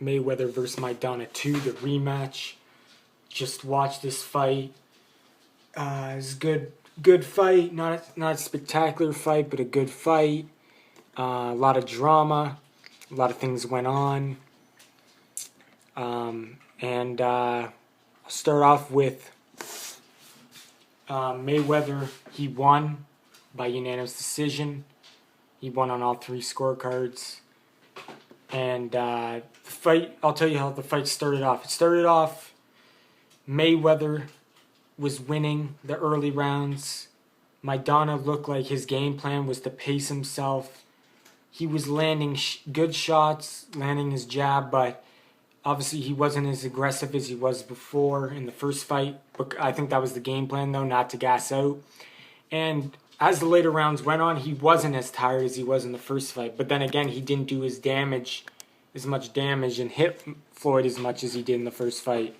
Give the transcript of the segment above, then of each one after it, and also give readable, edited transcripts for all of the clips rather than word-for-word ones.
Mayweather versus Maidana 2, the rematch. Just watch this fight. It's a good fight. Not a spectacular fight, but a good fight. A lot of drama. A lot of things went on. I'll start off with Mayweather. He won by unanimous decision. He won on all 3 scorecards. And the fight, I'll tell you how the fight started off. It started off, Mayweather was winning the early rounds. Maidana looked like his game plan was to pace himself. He was landing good shots, landing his jab, but obviously he wasn't as aggressive as he was before in the first fight. But I think that was the game plan, though, not to gas out. And as the later rounds went on, he wasn't as tired as he was in the first fight. But then again, he didn't do as much damage and hit Floyd as much as he did in the first fight.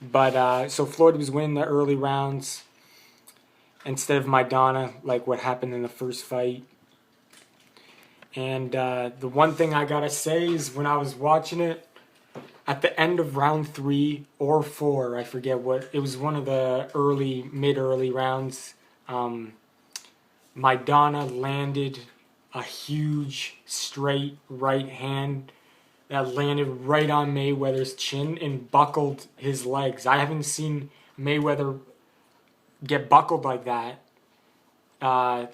But so Floyd was winning the early rounds instead of Maidana, like what happened in the first fight. And the one thing I gotta say is when I was watching it, at the end of round 3 or 4, I forget what, it was one of the mid-early rounds, Maidana landed a huge straight right hand that landed right on Mayweather's chin and buckled his legs. I haven't seen Mayweather get buckled like that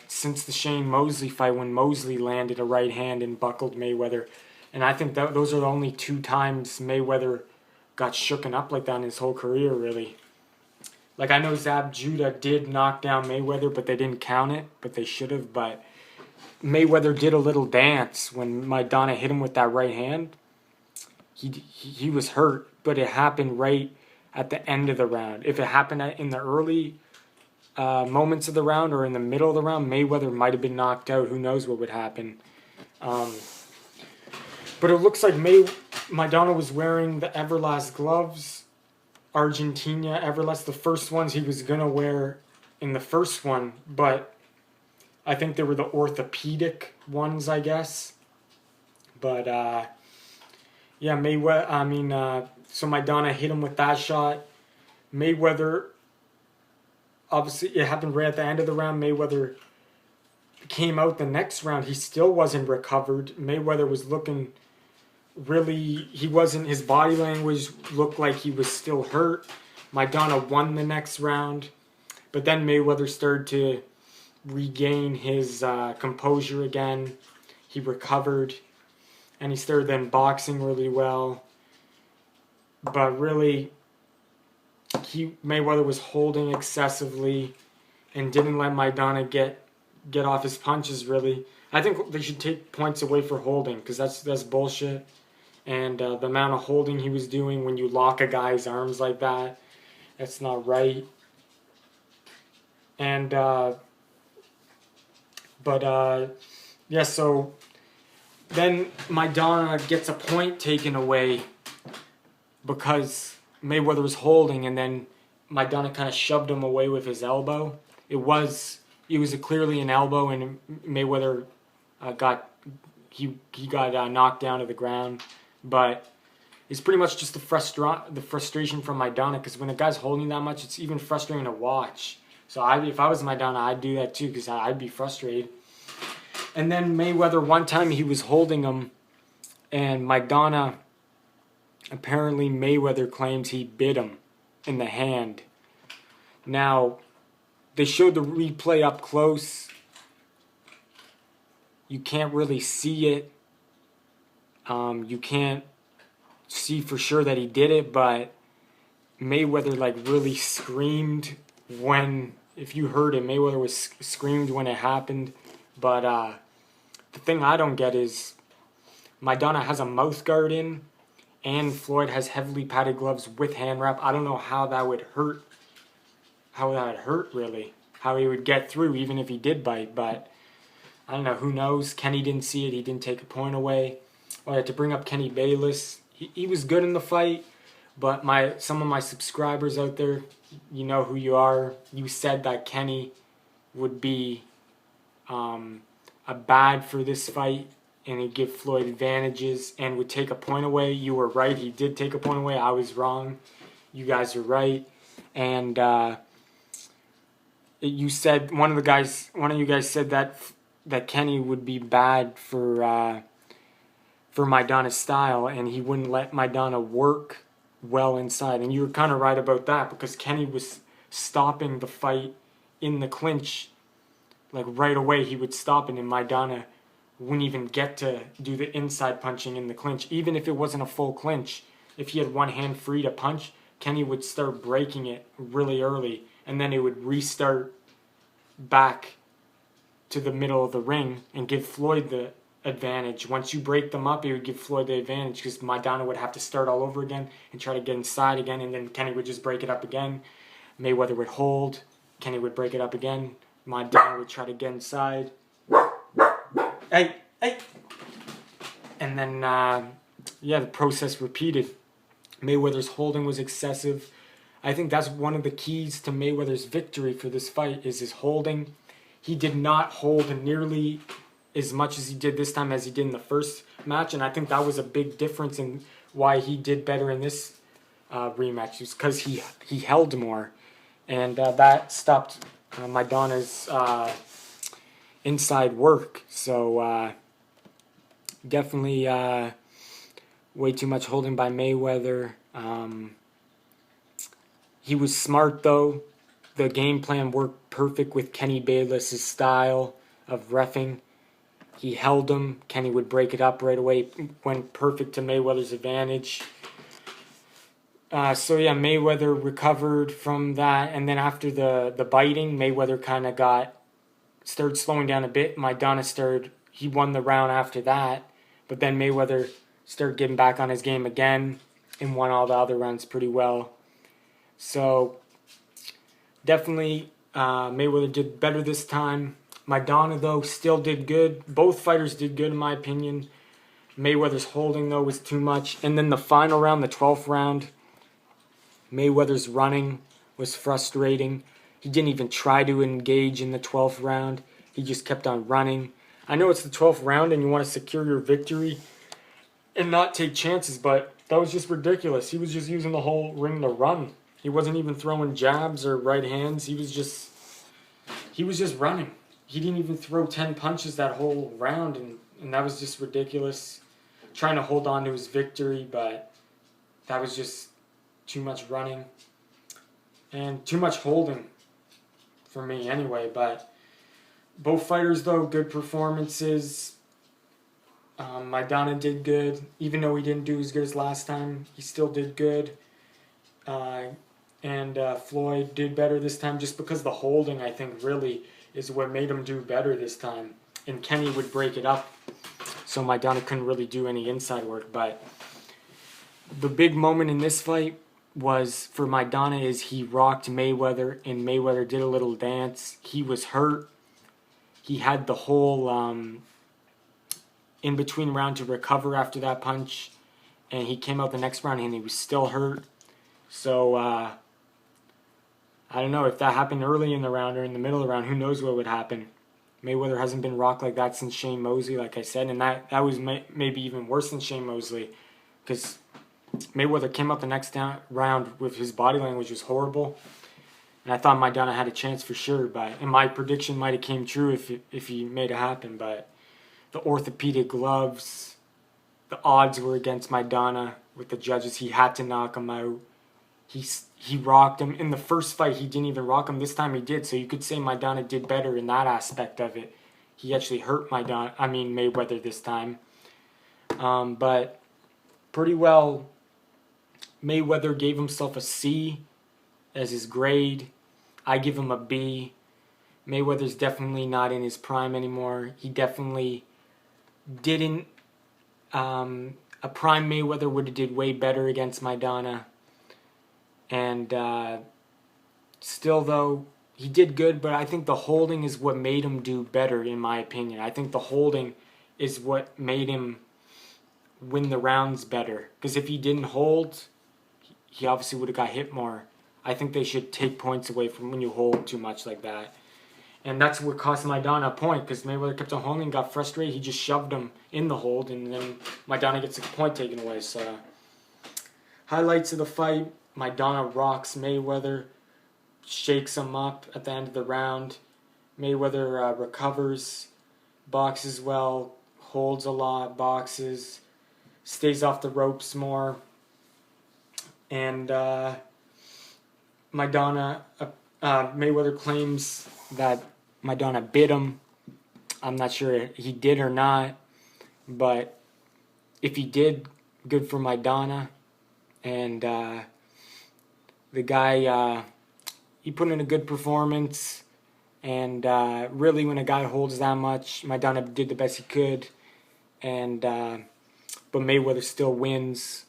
since the Shane Mosley fight, when Mosley landed a right hand and buckled Mayweather. And I think that those are the only 2 times Mayweather got shooken up like that in his whole career, really. Like, I know Zab Judah did knock down Mayweather, but they didn't count it, but they should have. But Mayweather did a little dance when Maidana hit him with that right hand. He was hurt, but it happened right at the end of the round. If it happened in the early moments of the round or in the middle of the round, Mayweather might have been knocked out. Who knows what would happen. But it looks like Maidana was wearing the Everlast gloves. Argentina Everlast, the first ones he was going to wear in the first one. But I think they were the orthopedic ones, I guess. But, yeah, so Maidana hit him with that shot. Mayweather, obviously, it happened right at the end of the round. Mayweather came out the next round. He still wasn't recovered. Mayweather was looking his body language looked like he was still hurt. Maidana won the next round. But then Mayweather started to regain his composure again. He recovered. And he started then boxing really well. But really, Mayweather was holding excessively and didn't let Maidana get off his punches, really. I think they should take points away for holding, because that's bullshit. And the amount of holding he was doing when you lock a guy's arms like that, that's not right. And, yeah, so then Maidana gets a point taken away because Mayweather was holding, and then Maidana kind of shoved him away with his elbow. It was clearly an elbow, and Mayweather got knocked down to the ground. But it's pretty much just the frustration from Maidana, because when a guy's holding that much, it's even frustrating to watch. So if I was Maidana, I'd do that too, because I'd be frustrated. And then Mayweather, one time he was holding him, and Maidana, apparently Mayweather claims he bit him in the hand. Now, they showed the replay up close. You can't really see it. You can't see for sure that he did it, but Mayweather really screamed if you heard it, Mayweather screamed when it happened. But the thing I don't get is Maidana has a mouth guard in, and Floyd has heavily padded gloves with hand wrap. I don't know how that would hurt. How that would hurt, really. How he would get through, even if he did bite. But I don't know. Who knows? Kenny didn't see it. He didn't take a point away. I had to bring up Kenny Bayless. He was good in the fight, but some of my subscribers out there, you know who you are. You said that Kenny would be a bad for this fight. and he'd give Floyd advantages and would take a point away. You were right. He did take a point away. I was wrong. You guys are right. And you said one of you guys said that Kenny would be bad for Maidana's style, and he wouldn't let Maidana work well inside. And you were kind of right about that, because Kenny was stopping the fight in the clinch. Like right away he would stop it, and Maidana wouldn't even get to do the inside punching in the clinch. Even if it wasn't a full clinch, if he had one hand free to punch, Kenny would start breaking it really early, and then it would restart back to the middle of the ring and give Floyd the advantage. Once you break them up, it would give Floyd the advantage, because Maidana would have to start all over again and try to get inside again, and then Kenny would just break it up again. Mayweather would hold, Kenny would break it up again, Maidana would try to get inside. Hey! And then, the process repeated. Mayweather's holding was excessive. I think that's one of the keys to Mayweather's victory for this fight, is his holding. He did not hold nearly as much as he did this time as he did in the first match, and I think that was a big difference in why he did better in this rematch. It was because he held more, and that stopped Maidana's inside work. So definitely way too much holding by Mayweather. He was smart, though. The game plan worked perfect with Kenny Bayless's style of reffing. He held him. Kenny would break it up right away. Went perfect to Mayweather's advantage. Mayweather recovered from that. And then after the biting, Mayweather kind of started slowing down a bit. Maidana he won the round after that. But then Mayweather started getting back on his game again and won all the other rounds pretty well. So definitely Mayweather did better this time. Maidana, though, still did good. Both fighters did good, in my opinion. Mayweather's holding, though, was too much. And then the final round, the 12th round, Mayweather's running was frustrating. He didn't even try to engage in the 12th round. He just kept on running. I know it's the 12th round and you want to secure your victory and not take chances, but that was just ridiculous. He was just using the whole ring to run. He wasn't even throwing jabs or right hands. He was just running. He didn't even throw 10 punches that whole round, and that was just ridiculous. Trying to hold on to his victory, but that was just too much running and too much holding for me anyway. But both fighters, though, good performances. Maidana did good. Even though he didn't do as good as last time, he still did good. And Floyd did better this time, just because the holding, I think, really is what made him do better this time. And Kenny would break it up, so Maidana couldn't really do any inside work. But the big moment in this fight was for Maidana is he rocked Mayweather, and Mayweather did a little dance. He was hurt. He had the whole in-between round to recover after that punch, and he came out the next round and he was still hurt. So I don't know if that happened early in the round or in the middle of the round. Who knows what would happen? Mayweather hasn't been rocked like that since Shane Mosley, like I said, and that was maybe even worse than Shane Mosley, because Mayweather came up the next round with his body language was horrible, and I thought Maidana had a chance for sure. And my prediction might have came true if he made it happen. But the orthopedic gloves, the odds were against Maidana with the judges. He had to knock him out. He rocked him. In the first fight, he didn't even rock him. This time he did. So you could say Maidana did better in that aspect of it. He actually hurt Mayweather this time. But pretty well, Mayweather gave himself a C as his grade. I give him a B. Mayweather's definitely not in his prime anymore. He definitely didn't. A prime Mayweather would have did way better against Maidana. And still, though, he did good, but I think the holding is what made him do better, in my opinion. I think the holding is what made him win the rounds better. Because if he didn't hold, he obviously would have got hit more. I think they should take points away from when you hold too much like that. And that's what cost Maidana a point, because Mayweather kept on holding, got frustrated, he just shoved him in the hold, and then Maidana gets a point taken away. So, highlights of the fight: Maidana rocks Mayweather, shakes him up at the end of the round. Mayweather recovers, boxes well, holds a lot, boxes, stays off the ropes more, and Mayweather claims that Maidana bit him. I'm not sure he did or not, but if he did, good for Maidana. And the guy, he put in a good performance. And really, when a guy holds that much, Maidana did the best he could. And but Mayweather still wins.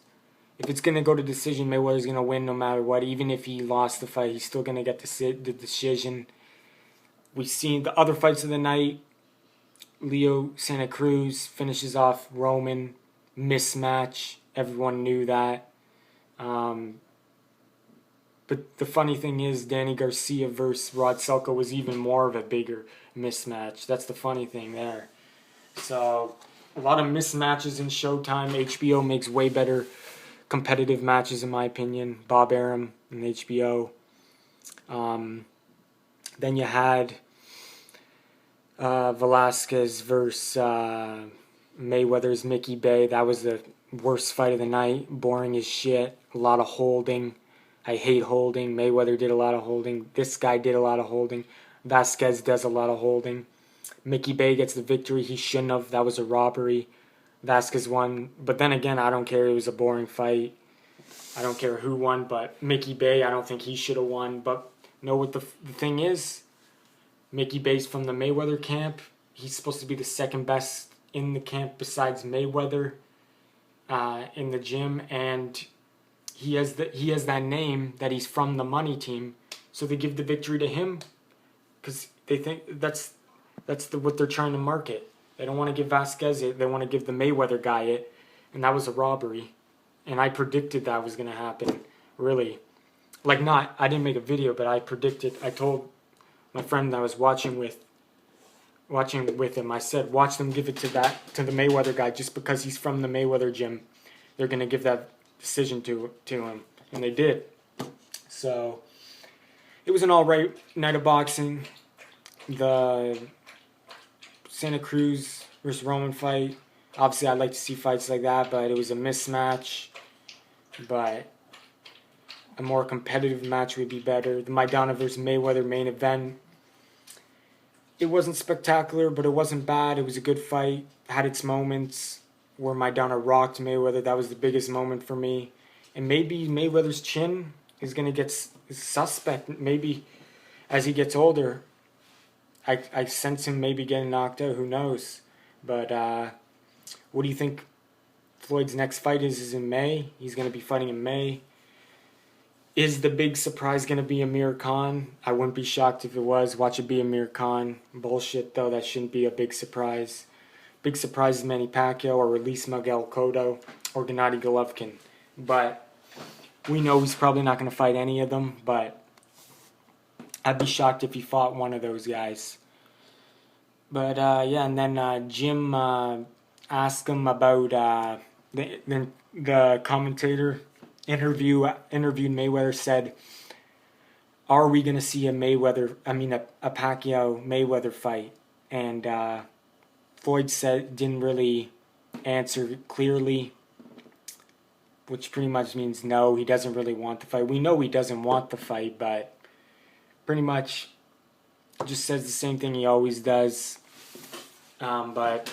If it's going to go to decision, Mayweather's going to win no matter what. Even if he lost the fight, he's still going to get the decision. We've seen the other fights of the night. Leo Santa Cruz finishes off Roman. Mismatch. Everyone knew that. But the funny thing is, Danny Garcia versus Rod Selko was even more of a bigger mismatch. That's the funny thing there. So, a lot of mismatches in Showtime. HBO makes way better competitive matches, in my opinion. Bob Arum and HBO. Then you had Velasquez versus Mayweather's Mickey Bay. That was the worst fight of the night. Boring as shit. A lot of holding. I hate holding. Mayweather did a lot of holding. This guy did a lot of holding. Vasquez does a lot of holding. Mickey Bay gets the victory. He shouldn't have. That was a robbery. Vasquez won. But then again, I don't care. It was a boring fight. I don't care who won, but Mickey Bay, I don't think he should have won. But know what the thing is? Mickey Bay's from the Mayweather camp. He's supposed to be the second best in the camp besides Mayweather in the gym. And he has that name that he's from the money team. So they give the victory to him because they think that's what they're trying to market. They don't want to give Vasquez it. They want to give the Mayweather guy it. And that was a robbery. And I predicted that was going to happen. Really. I didn't make a video, but I predicted. I told my friend that I was watching with him, I said, watch them give it to the Mayweather guy just because he's from the Mayweather gym. They're going to give that decision to him. And they did. So, it was an alright night of boxing. The Santa Cruz versus Roman fight. Obviously, I'd like to see fights like that, but it was a mismatch. But a more competitive match would be better. The Maidana versus Mayweather main event. It wasn't spectacular, but it wasn't bad. It was a good fight. Had its moments where Maidana rocked Mayweather. That was the biggest moment for me. And maybe Mayweather's chin is going to get suspect. Maybe as he gets older, I sense him maybe getting knocked out. Who knows? But what do you think Floyd's next fight is in May? He's going to be fighting in May. Is the big surprise going to be Amir Khan? I wouldn't be shocked if it was. Watch it be Amir Khan. Bullshit, though. That shouldn't be a big surprise. Big surprise is Manny Pacquiao or Release Miguel Cotto or Gennady Golovkin. But we know he's probably not going to fight any of them. But I'd be shocked if he fought one of those guys. But, yeah, and then Jim asked him about the commentator interviewed Mayweather, said, are we going to see a Pacquiao Mayweather fight? And Floyd didn't really answer clearly, which pretty much means no, he doesn't really want the fight. We know he doesn't want the fight, but pretty much just says the same thing he always does. But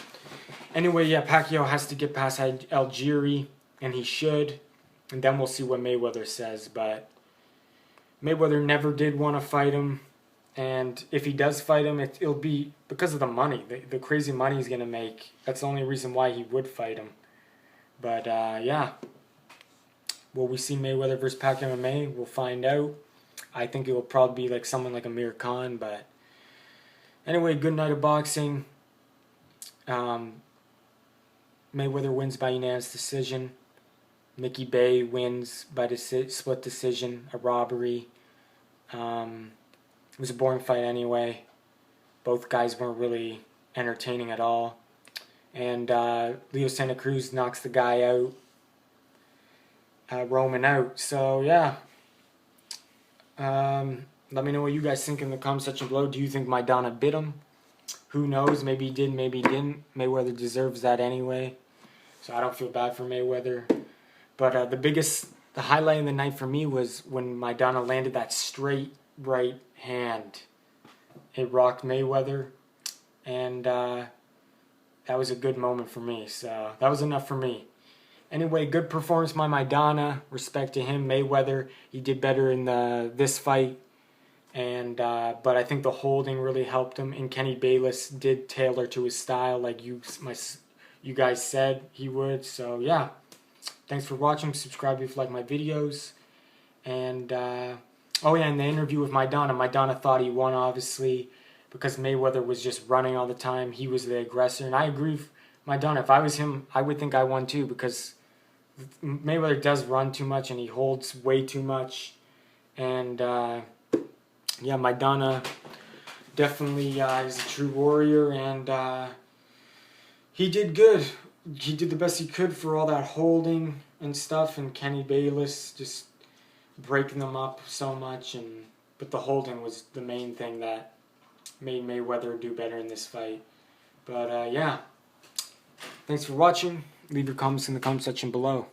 anyway, yeah, Pacquiao has to get past Algieri, and he should. And then we'll see what Mayweather says. But Mayweather never did want to fight him. And if he does fight him, it'll be because of the money. The crazy money he's going to make. That's the only reason why he would fight him. But, yeah. Will we see Mayweather versus Pacquiao in May? We'll find out. I think it will probably be like someone like Amir Khan. But anyway, good night of boxing. Mayweather wins by unanimous decision. Mickey Bay wins by split decision, a robbery. It was a boring fight anyway. Both guys weren't really entertaining at all. And Leo Santa Cruz knocks the guy out, Roman out. So yeah, let me know what you guys think in the comment section below. Do you think Maidana bit him? Who knows? Maybe he did, maybe he didn't. Mayweather deserves that anyway, so I don't feel bad for Mayweather. But the highlight of the night for me was when Maidana landed that straight right hand. It rocked Mayweather, and that was a good moment for me. So that was enough for me. Anyway, good performance by Maidana. Respect to him. Mayweather, he did better in this fight, and but I think the holding really helped him. And Kenny Bayless did tailor to his style, like you guys said he would. So yeah, thanks for watching. Subscribe if you like my videos. And oh yeah, in the interview with Maidana thought he won, obviously, because Mayweather was just running all the time. He was the aggressor, and I agree with Maidana. If I was him, I would think I won too, because Mayweather does run too much and he holds way too much. And yeah, Maidana definitely is a true warrior, and he did good. He did the best he could for all that holding and stuff, and Kenny Bayless just breaking them up so much. But the holding was the main thing that made Mayweather do better in this fight. But yeah, thanks for watching. Leave your comments in the comment section below.